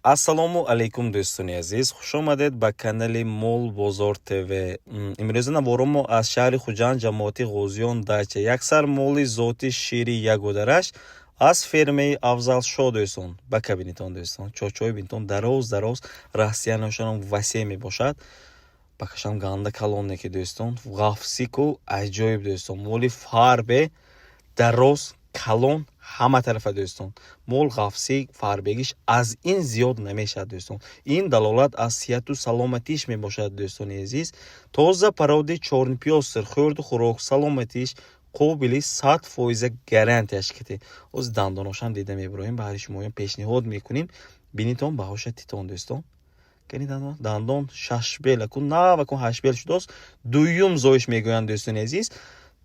ассалому алайкум дӯстони азиз, хуш омадед ба канали Мол Бозор ТВ. имрӯза наворо мо аз шаҳри Хуҷанд, ҷамоати Ғозиён дача яксар моли зоти шири ягодараш аз фермаи Афзалшо дӯстон бака бинитон дӯстон. Чочои бинитон дароз расиянашон васеъ мебошад. Бакашам ганда калоне ки дӯстон ғафсику аҷоиб дӯстон. Моли фарбе дароз калон ҳама тарафа дӯстон. Мол ғафси фарбегиш аз ин зиёд намешад дӯстон. Ин далолат аз сиҳату саломатиш мебошад дӯстони азиз. Тоза пароди чорнпиёз сирхӯрду хӯрок саломатиш қобили 100% гарантияш ките. Оз дандоношам дида мебироем, баҳри шумоям пешниҳод мекунем. Бинитон баҳоша титон дӯстон. Кани дандон 6 бел аку 9 аку 8 бел шудост. Дуюм зоиш мегӯянд дӯстони азиз.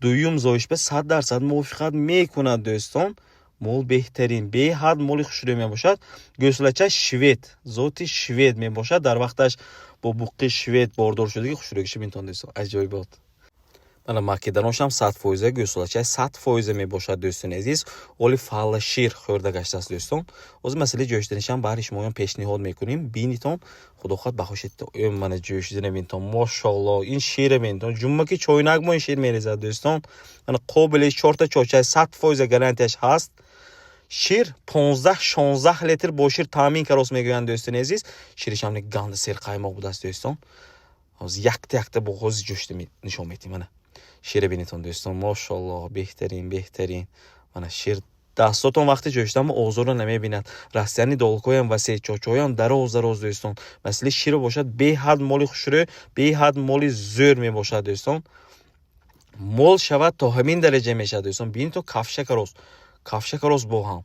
Дуюм зоиш ба 100% мувофиқат мекунад дӯстон. Мол беҳтарин беҳад моли хушрӯй мебошад. Гӯслача швед, зоти швед мебошад. Дар вақташ бо буққи швед бордор шудаги хушрӯйгиша бинтон дӯстон. Аҷоибот. Бала макиданошам 100% гӯслача 100% мебошад дӯстони азиз. Оли фалла шир хӯрда гаштааст дӯстон. Оз масъалаи ҷӯшиданишам баҳри шумоям пешниҳод мекунем. Бинитон худохоҳ бахошед мана ҷӯшидане бинтон. Мошалло ин шире бинтон. Ҷумаки чойнак мо ин шир мерезад дӯстон. Мана қобили 4 та чоча 100% гарантияш ҳаст. Шир 15-16 литр бо шир таъмин карос мегӯянд дӯстони азиз. Ширишам не ганда сер қаймоқ будааст дӯстон. оз якта бо ғози ҷӯшида нишон метим. Мана шире бинитон дӯстон. Мошалло беҳтарин. Мана шир дастотон вақти ҷӯшидан озоро намебинад. Расияни долкоям васеъ, чочоям дароз дӯстон. Масли шир бошад беҳад моли хушрӯй, беҳад моли зӯр мебошад дӯстон. Мол шавад то ҳамин дараҷа мешавад дӯстон. Бинитон кафшакарос бо ҳам.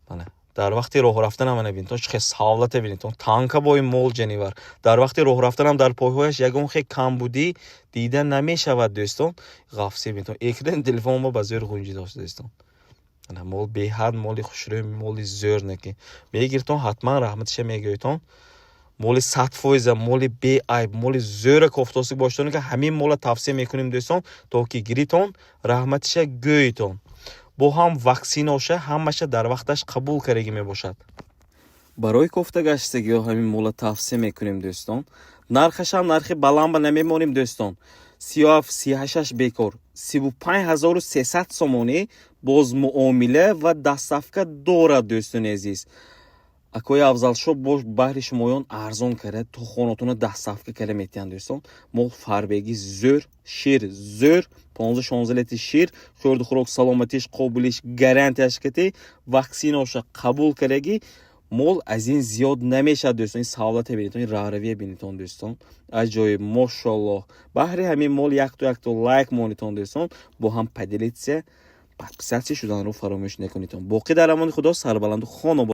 Мана дар вақти роҳ рафтанам мана бинтон чӣ хел савлата бинтон. Танка бо ин мол ҷанивар. Дар вақти роҳ рафтанам дар пойҳояш ягон хел камбудӣ дида намешавад дӯстон. ғафси бинтон. Экрани телефон мо ба зӯр ғунҷи дошт дӯстон. Мана мол беҳад моли хушрӯй, моли зӯр наки. Мегиртон ҳатман раҳматиша мегӯйтон. моли 100% моли беайб, моли зӯра кофтоси боштон ки ҳамин мола тавсия мекунем дӯстон, то ки гиритон раҳматиша гӯйтон. бо ҳам ваксиноша ҳамаша дар вақташ қабул кардаги мебошад. барои кофта гаштагиҳо ҳамин мола тавсия мекунем дӯстон. нархашам нархи баланд намемонем дӯстон. 37 бекор 35300 сомонӣ боз муомила ва дастсафка дорад дӯстони азиз. акои Афзалшо бош баҳри шумоён арзон карда то хонатона дастсафка карда метиҳанд дӯстон. мол фарбеги зӯр, шир зӯр, 15-16 литр шир, хӯрду хӯрок саломатиш қобилиш гарантияш кати, ваксиноша қабул кардаги мол аз ин зиёд намешад дӯстон. ин савлата бинитон, ин раҳравия бинитон дӯстон. аҷоиб, мошалло. баҳри ҳамин мол як-то лайк монитон дӯстон. бо ҳам поделитсия, подписатсия шуданро фаромӯш накунитон. боқӣ дар амони худо, сарбаланду хонобод.